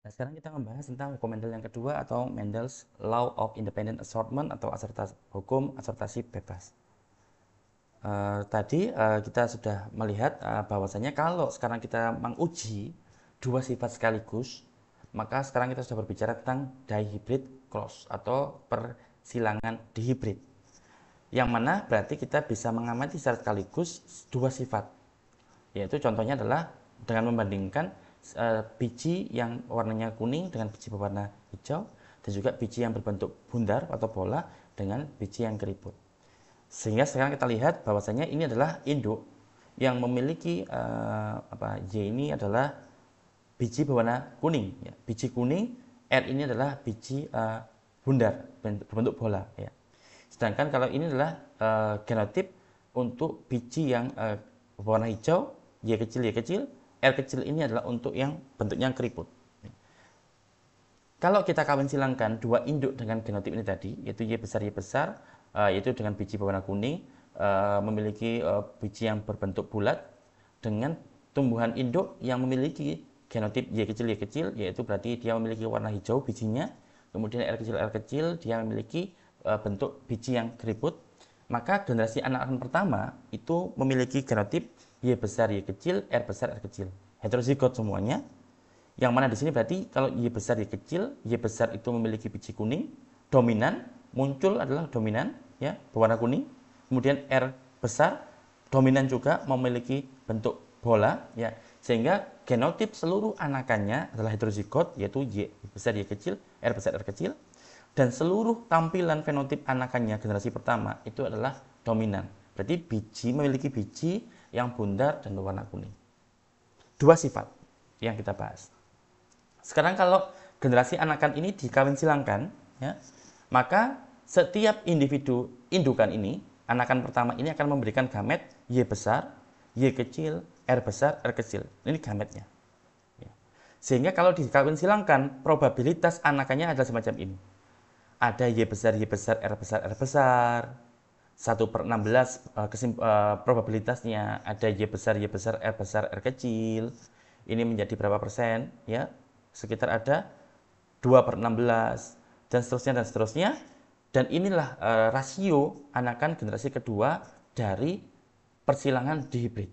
Nah, sekarang kita membahas tentang hukum Mendel yang kedua atau Mendel's Law of Independent Assortment atau hukum asortasi bebas. Tadi kita sudah melihat bahwasanya kalau sekarang kita menguji dua sifat sekaligus, maka sekarang kita sudah berbicara tentang dihybrid clause atau persilangan dihybrid. Yang mana berarti kita bisa mengamati secara sekaligus dua sifat. Yaitu contohnya adalah dengan membandingkan biji yang warnanya kuning dengan biji berwarna hijau, dan juga biji yang berbentuk bundar atau bola dengan biji yang keriput. Sehingga sekarang kita lihat bahwasanya ini adalah induk yang memiliki Y ini adalah biji berwarna kuning, ya. Biji kuning, R ini adalah biji bundar berbentuk bola, ya. Sedangkan kalau ini adalah genotip untuk biji yang berwarna hijau, Y kecil, R kecil ini adalah untuk yang bentuknya keriput. Kalau kita kawin silangkan dua induk dengan genotip ini tadi, yaitu Y besar, yaitu dengan biji berwarna kuning, memiliki biji yang berbentuk bulat, dengan tumbuhan induk yang memiliki genotip Y kecil, yaitu berarti dia memiliki warna hijau bijinya, kemudian R kecil, dia memiliki bentuk biji yang keriput, maka generasi anakan pertama itu memiliki genotip Y kecil, R kecil. Heterozigot semuanya. Yang mana di sini berarti kalau Y besar itu memiliki biji kuning, dominan, muncul adalah dominan, ya, berwarna kuning. Kemudian R besar, dominan juga memiliki bentuk bola, ya. Sehingga genotip seluruh anakannya adalah heterozigot, yaitu Y besar, Y kecil, R besar, R kecil. Dan seluruh tampilan fenotip anakannya generasi pertama itu adalah dominan. Berarti memiliki biji yang bundar dan berwarna kuning. Dua sifat yang kita bahas. Sekarang kalau generasi anakan ini dikawin silangkan, ya, maka setiap individu indukan ini, anakan pertama ini akan memberikan gamet Y besar, Y kecil, R besar, R kecil. Ini gametnya. Ya. Sehingga kalau dikawin silangkan, probabilitas anakannya adalah semacam ini. Ada Y besar, R besar, R besar. 1/16 probabilitasnya. Ada Y besar, R besar, R kecil. Ini menjadi berapa persen? Ya, sekitar ada 2/16 dan seterusnya. Dan inilah rasio anakan generasi kedua dari persilangan dihibrid.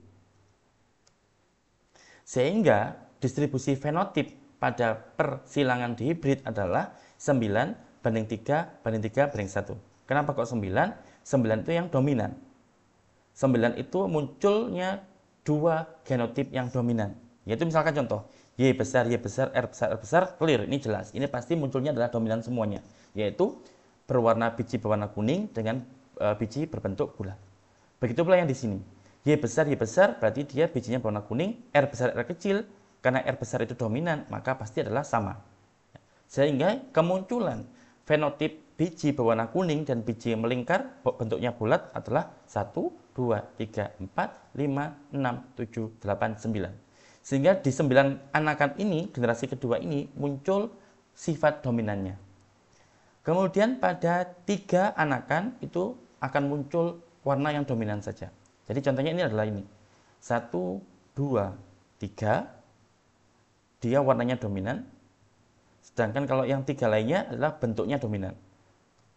Sehingga distribusi fenotip pada persilangan dihibrid adalah 9:3:1. Kenapa kok 9? 9 itu yang dominan. 9 itu munculnya dua genotip yang dominan. Yaitu misalkan contoh, Y besar, R besar, clear, ini jelas. Ini pasti munculnya adalah dominan semuanya. Yaitu biji berwarna kuning dengan biji berbentuk bulat. Begitu pula yang di sini. Y besar, berarti dia bijinya berwarna kuning, R besar, R kecil. Karena R besar itu dominan, maka pasti adalah sama. Sehingga kemunculan fenotip biji berwarna kuning dan biji yang melingkar bentuknya bulat adalah 1, 2, 3, 4, 5, 6, 7, 8, 9. Sehingga di 9 anakan ini, generasi kedua ini muncul sifat dominannya. Kemudian pada 3 anakan itu akan muncul warna yang dominan saja. Jadi contohnya ini adalah ini. 1, 2, 3, dia warnanya dominan. Sedangkan kalau yang 3 lainnya adalah bentuknya dominan.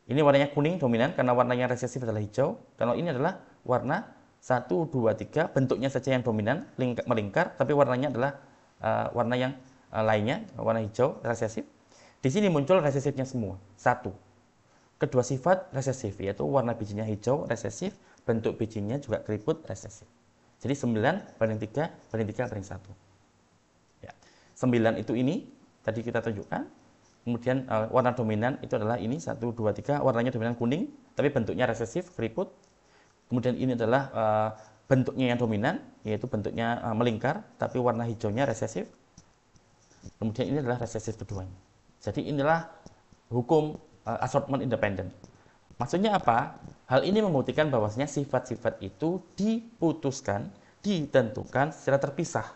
Ini warnanya kuning dominan karena warnanya resesif adalah hijau. Kalau ini adalah warna 1, 2, 3, bentuknya saja yang dominan, melingkar, tapi warnanya adalah warna yang lainnya, warna hijau, resesif. Di sini muncul resesifnya semua, 1. Kedua sifat resesif, yaitu warna bijinya hijau, resesif, bentuk bijinya juga keriput, resesif. Jadi 9:3:1. Ya. 9 itu ini, tadi kita tunjukkan. Kemudian warna dominan itu adalah ini 1, 2, 3, warnanya dominan kuning, tapi bentuknya resesif, keriput. Kemudian ini adalah bentuknya yang dominan, yaitu bentuknya melingkar, tapi warna hijaunya resesif. Kemudian ini adalah resesif keduanya. Jadi inilah hukum assortment independent. Maksudnya apa? Hal ini membuktikan bahwasanya sifat-sifat itu diputuskan, ditentukan secara terpisah.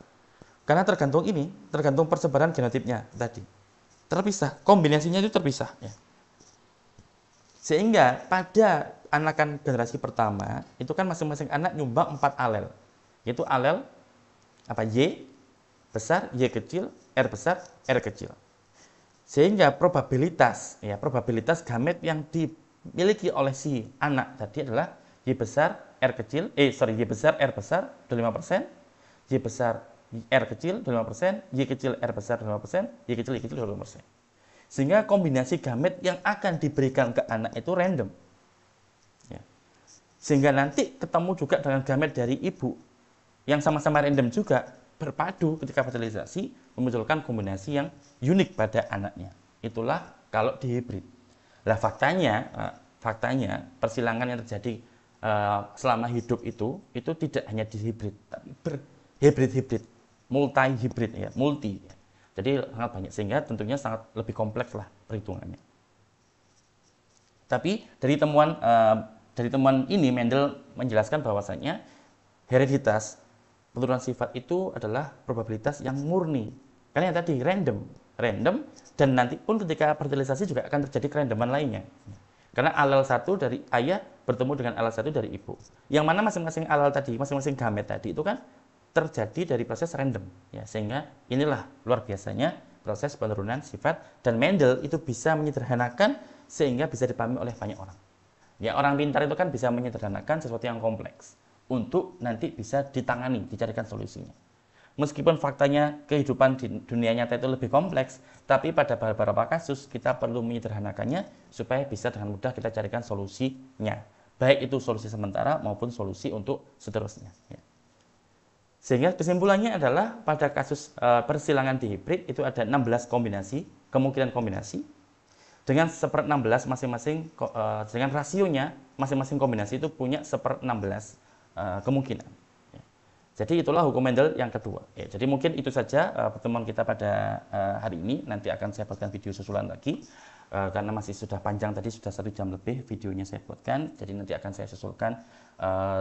Karena tergantung persebaran genotipnya tadi. Terpisah, kombinasinya itu terpisah, ya. Sehingga pada anakan generasi pertama itu kan masing-masing anak nyumbang 4 alel, yaitu alel Y besar, Y kecil, R besar, R kecil. Sehingga probabilitas gamet yang dimiliki oleh si anak tadi adalah Y besar R kecil, Y besar R besar 25%, Y besar R kecil 25%, Y kecil R besar 25%, Y kecil 25%. Sehingga kombinasi gamet yang akan diberikan ke anak itu random. Ya. Sehingga nanti ketemu juga dengan gamet dari ibu yang sama-sama random juga, berpadu ketika fertilisasi memunculkan kombinasi yang unik pada anaknya. Itulah kalau dihibrid. Nah, faktanya persilangan yang terjadi selama hidup itu tidak hanya dihibrid, tapi berhibrid-hibrid, multi-hibrid ya, multi. Jadi sangat banyak, sehingga tentunya sangat lebih kompleks lah perhitungannya. Tapi dari temuan ini Mendel menjelaskan bahwasanya hereditas penurunan sifat itu adalah probabilitas yang murni. Karena yang tadi random, dan nanti pun ketika fertilisasi juga akan terjadi kerandoman lainnya. Karena alel satu dari ayah bertemu dengan alel satu dari ibu. Yang mana masing-masing alel tadi, masing-masing gamet tadi itu kan terjadi dari proses random. Ya, sehingga inilah luar biasanya proses penurunan sifat, dan Mendel itu bisa menyederhanakan sehingga bisa dipahami oleh banyak orang. Ya, orang pintar itu kan bisa menyederhanakan sesuatu yang kompleks untuk nanti bisa ditangani, dicarikan solusinya. Meskipun faktanya kehidupan di dunia nyata itu lebih kompleks, tapi pada beberapa kasus kita perlu menyederhanakannya supaya bisa dengan mudah kita carikan solusinya. Baik itu solusi sementara maupun solusi untuk seterusnya. Ya. Sehingga kesimpulannya adalah pada kasus persilangan dihibrid itu ada 16 kombinasi, kemungkinan kombinasi, dengan 1/16 masing-masing, dengan rasionya masing-masing kombinasi itu punya 1/16 kemungkinan. Ya. Jadi itulah hukum Mendel yang kedua. Ya, jadi mungkin itu saja pertemuan kita pada hari ini. Nanti akan saya buatkan video susulan lagi karena masih sudah panjang tadi, sudah 1 jam lebih videonya saya buatkan. Jadi nanti akan saya susulkan,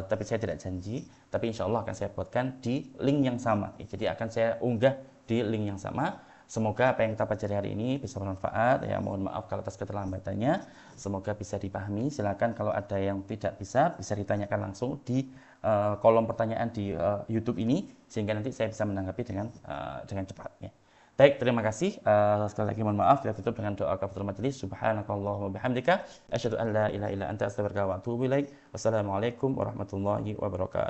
tapi saya tidak janji. Tapi insya Allah akan saya buatkan di link yang sama. Ya, jadi akan saya unggah di link yang sama. Semoga apa yang kita pelajari hari ini bisa bermanfaat. Ya, mohon maaf kalau atas keterlambatannya. Semoga bisa dipahami. Silakan kalau ada yang tidak bisa ditanyakan langsung di kolom pertanyaan di YouTube ini, sehingga nanti saya bisa menanggapi dengan cepat. Ya. Baik, terima kasih. Sekali lagi mohon maaf. Kita tutup dengan doa kafaratul majelis. Subhanakallahumma bihamdika asyhadu an la ilaha illa anta astaghfiruka wa atubu ilaik. Wassalamualaikum warahmatullahi wabarakatuh.